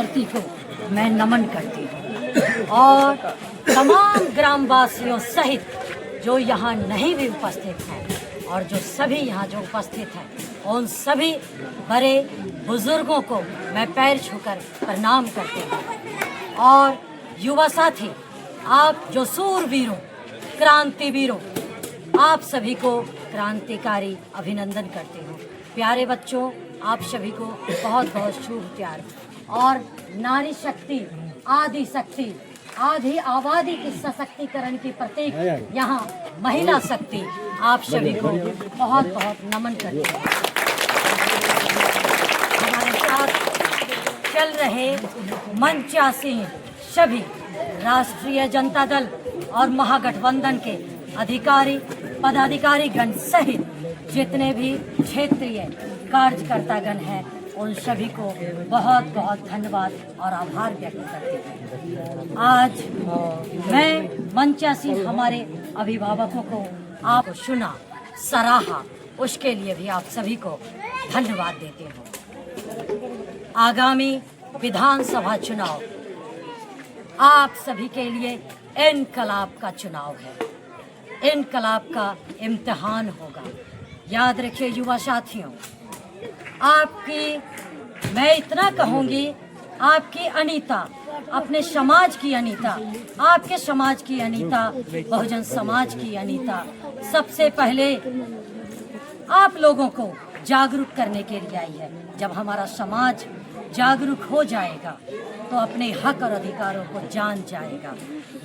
धरती को मैं नमन करती हूँ और तमाम ग्रामवासियों सहित जो यहाँ नहीं भी उपस्थित हैं और जो सभी यहाँ जो उपस्थित हैं उन सभी बड़े बुजुर्गों को मैं पैर छूकर प्रणाम करती हूँ। और युवा साथी, आप जो सूरवीरों, क्रांतिवीरों, आप सभी को क्रांतिकारी अभिनंदन करती हूँ। प्यारे बच्चों, आप सभी को बहुत बहुत शुभ प्यार। और नारी शक्ति, आदि शक्ति, आधी आबादी के सशक्तिकरण की प्रतीक यहाँ महिला शक्ति, आप सभी को बहुत बहुत नमन करती हूँ। हमारे साथ चल रहे मंचासीन सभी राष्ट्रीय जनता दल और महागठबंधन के अधिकारी, पदाधिकारीगण सहित जितने भी क्षेत्रीय कार्यकर्तागण हैं, उन सभी को बहुत बहुत धन्यवाद और आभार व्यक्त करती हूँ। आज मैं मंचासीन हमारे अभिभावकों को आप सुना, सराहा, उसके लिए भी आप सभी को धन्यवाद देते हूँ। आगामी विधानसभा चुनाव आप सभी के लिए इनकलाब का चुनाव है, इनकलाब का इम्तिहान होगा। याद रखिए युवा साथियों, आपकी, मैं इतना कहूँगी, आपकी अनीता, अपने समाज की अनीता, आपके समाज की अनीता, बहुजन समाज की अनीता, सबसे पहले आप लोगों को जागरूक करने के लिए आई है। जब हमारा समाज जागरूक हो जाएगा तो अपने हक और अधिकारों को जान जाएगा।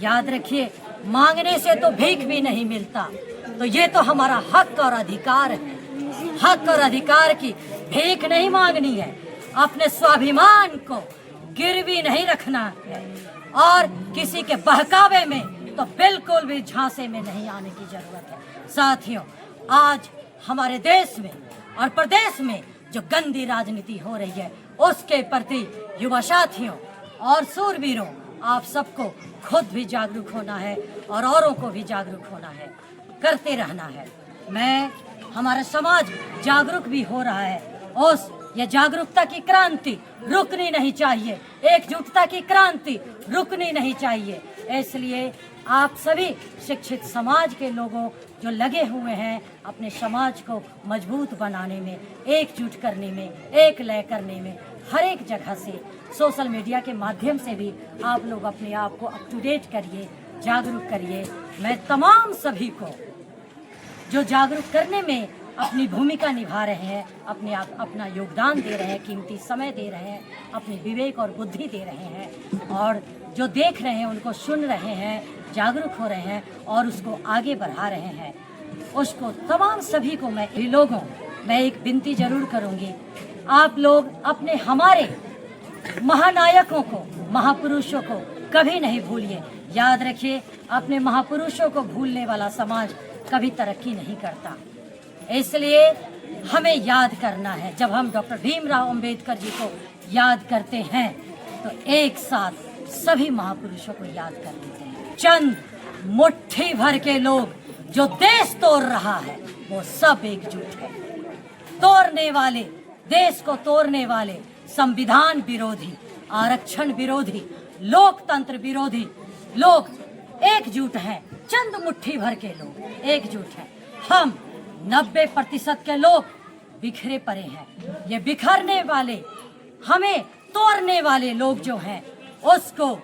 याद रखिए, मांगने से तो भीख भी नहीं मिलता, तो ये तो हमारा हक और अधिकार है। हक और अधिकार की भीख नहीं मांगनी है, अपने स्वाभिमान को गिरवी नहीं रखना है और किसी के बहकावे में तो बिल्कुल भी झांसे में नहीं आने की जरूरत है। साथियों, आज हमारे देश में और प्रदेश में जो गंदी राजनीति हो रही है, उसके प्रति युवा साथियों और सूरवीरों, आप सबको खुद भी जागरूक होना है और औरों को भी जागरूक होना है, करते रहना है। हमारा समाज जागरूक भी हो रहा है, उस ये जागरूकता की क्रांति रुकनी नहीं चाहिए, एकजुटता की क्रांति रुकनी नहीं चाहिए। इसलिए आप सभी शिक्षित समाज के लोगों जो लगे हुए हैं अपने समाज को मजबूत बनाने में, एकजुट करने में, एक लय करने में, हर एक जगह से सोशल मीडिया के माध्यम से भी आप लोग अपने आप को अप टू डेट करिए, जागरूक करिए। मैं तमाम सभी को जो जागरूक करने में अपनी भूमिका निभा रहे हैं, अपना योगदान दे रहे हैं, कीमती समय दे रहे हैं, अपनी विवेक और बुद्धि दे रहे हैं और जो देख रहे हैं उनको सुन रहे हैं, जागरूक हो रहे हैं और उसको आगे बढ़ा रहे हैं, उसको तमाम सभी को मैं एक विनती जरूर करूंगी। आप लोग अपने हमारे महानायकों को, महापुरुषों को कभी नहीं भूलिए। याद रखिए, अपने महापुरुषों को भूलने वाला समाज कभी तरक्की नहीं करता। इसलिए हमें याद करना है। जब हम डॉक्टर भीमराव अंबेडकर जी को याद करते हैं तो एक साथ सभी महापुरुषों को याद कर लेते हैं। चंद मुट्ठी भर के लोग जो देश तोड़ रहा है वो सब एकजुट है। तोड़ने वाले, देश को तोड़ने वाले, संविधान विरोधी, आरक्षण विरोधी, लोकतंत्र विरोधी लोग एकजुट हैं। चंद मुट्ठी भर के लोग एकजुट हैं। हम 90% के लोग बिखरे पड़े हैं। ये बिखरने वाले, हमें तोड़ने वाले लोग जो हैं, उसको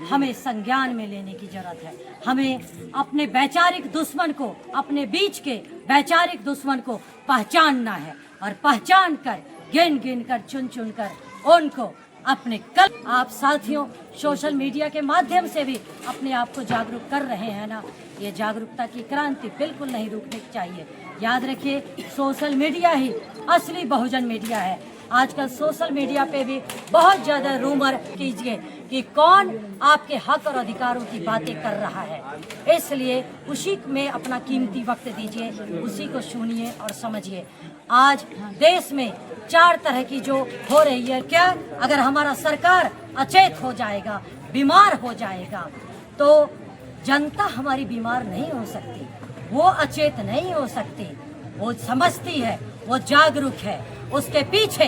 हमें संज्ञान में लेने की जरूरत है। हमें अपने वैचारिक दुश्मन को, अपने बीच के वैचारिक दुश्मन को पहचानना है और पहचान कर, गिन गिन कर, चुन चुन कर उनको अपने कल। आप साथियों सोशल मीडिया के माध्यम से भी अपने आप को जागरूक कर रहे हैं ना, ये जागरूकता की क्रांति बिल्कुल नहीं रुकनी चाहिए। याद रखिए, सोशल मीडिया ही असली बहुजन मीडिया है। आजकल सोशल मीडिया पे भी बहुत ज़्यादा रूमर कीजिए कि कौन आपके हक और अधिकारों की बातें कर रहा है, इसलिए उसी में अपना कीमती वक्त दीजिए, उसी को सुनिए और समझिए। आज देश में 4 तरह की जो हो रही है, क्या अगर हमारा सरकार अचेत हो जाएगा, बीमार हो जाएगा, तो जनता हमारी बीमार नहीं हो सकती, वो अचेत नहीं हो सकती, वो समझती है, वो जागरूक है। उसके पीछे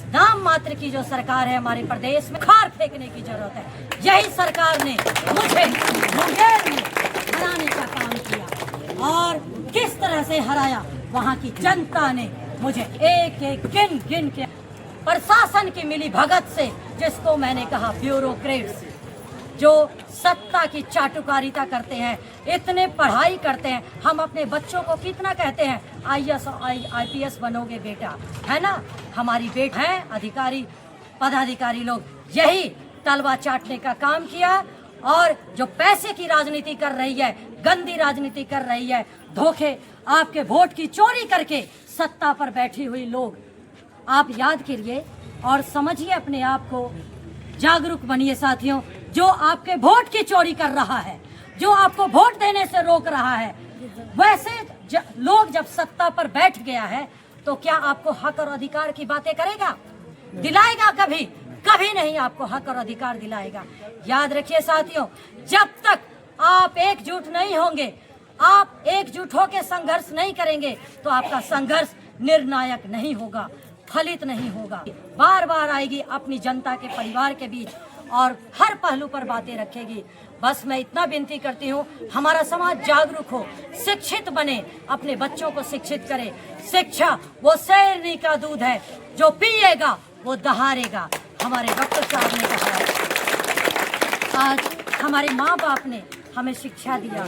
नाम मात्र की जो सरकार है हमारे प्रदेश में, खार फेंकने की जरूरत है। यही सरकार ने मुझे मुंगेर में हराने का काम किया और किस तरह से हराया, वहाँ की जनता ने मुझे एक एक गिन गिन के, प्रशासन की मिली भगत से, जिसको मैंने कहा ब्यूरोक्रेट्स, जो सत्ता की चाटुकारिता करते हैं, इतने पढ़ाई करते हैं। हम अपने बच्चों को कितना कहते हैं IAS और IPS बनोगे बेटा, है ना। हमारी बेटा है अधिकारी पदाधिकारी लोग यही तलवा चाटने का काम किया और जो पैसे की राजनीति कर रही है, गंदी राजनीति कर रही है, धोखे, आपके वोट की चोरी करके सत्ता पर बैठी हुई लोग, आप याद करिए और समझिए, अपने आप को जागरूक बनिए साथियों। जो आपके वोट की चोरी कर रहा है, जो आपको वोट देने से रोक रहा है, वैसे लोग जब सत्ता पर बैठ गया है तो क्या आपको हक और अधिकार की बातें करेगा, दिलाएगा? कभी कभी नहीं आपको हक और अधिकार दिलाएगा। याद रखिए साथियों, जब तक आप एकजुट नहीं होंगे, आप एकजुट होकर संघर्ष नहीं करेंगे तो आपका संघर्ष निर्णायक नहीं होगा, फलित नहीं होगा। बार बार आएगी अपनी जनता के परिवार के बीच और हर पहलू पर बातें रखेगी। बस मैं इतना विनती करती हूँ, हमारा समाज जागरूक हो, शिक्षित बने, अपने बच्चों को शिक्षित करे। शिक्षा वो शेरनी का दूध है, जो पिएगा वो दहाड़ेगा, हमारे डॉक्टर साहब ने कहा है। आज हमारे माँ बाप ने हमें शिक्षा दिया,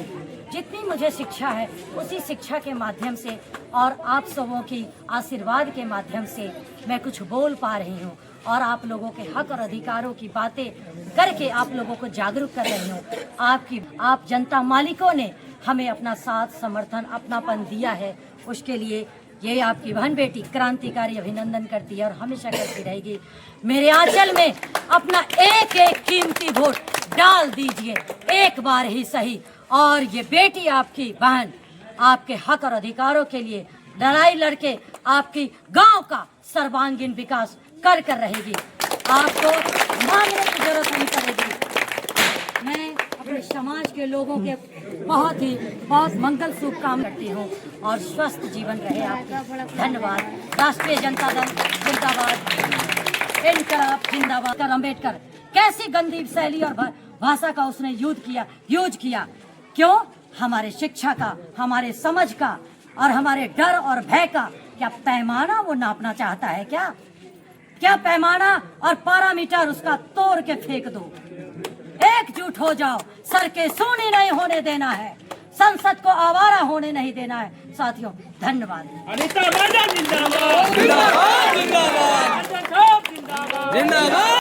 जितनी मुझे शिक्षा है उसी शिक्षा के माध्यम से और आप सबों की आशीर्वाद के माध्यम से मैं कुछ बोल पा रही हूँ और आप लोगों के हक और अधिकारों की बातें करके आप लोगों को जागरूक कर रही हूँ। आप जनता मालिकों ने हमें अपना साथ, समर्थन, अपनापन दिया है, उसके लिए ये आपकी बहन बेटी क्रांतिकारी अभिनंदन करती है और हमेशा करती रहेगी। मेरे आंचल में अपना एक एक कीमती वोट डाल दीजिए, एक बार ही सही, और ये बेटी आपकी बहन आपके हक और अधिकारों के लिए लड़ाई लड़के आपकी गांव का सर्वांगीण विकास कर रहेगी। आपको मांगने की जरूरत नहीं पड़ेगी। मैं अपने समाज के लोगों के बहुत मंगल शुभकामना करती हूँ और स्वस्थ जीवन रहे आपका। धन्यवाद। राष्ट्रीय जनता दल जिंदाबाद, इनकलाब जिंदाबाद। अम्बेडकर कैसी गंदी शैली और भाषा का उसने यूज किया, क्यों? हमारे शिक्षा का, हमारे समझ का और हमारे डर और भय का क्या पैमाना वो नापना चाहता है? क्या पैमाना और पैरामीटर उसका तोड़ के फेंक दो। एकजुट हो जाओ, सर के सोने नहीं होने देना है, संसद को आवारा होने नहीं देना है साथियों। धन्यवाद। अनिता जिंदाबाद, जिंदाबाद, जिंदाबाद, जिंदाबाद।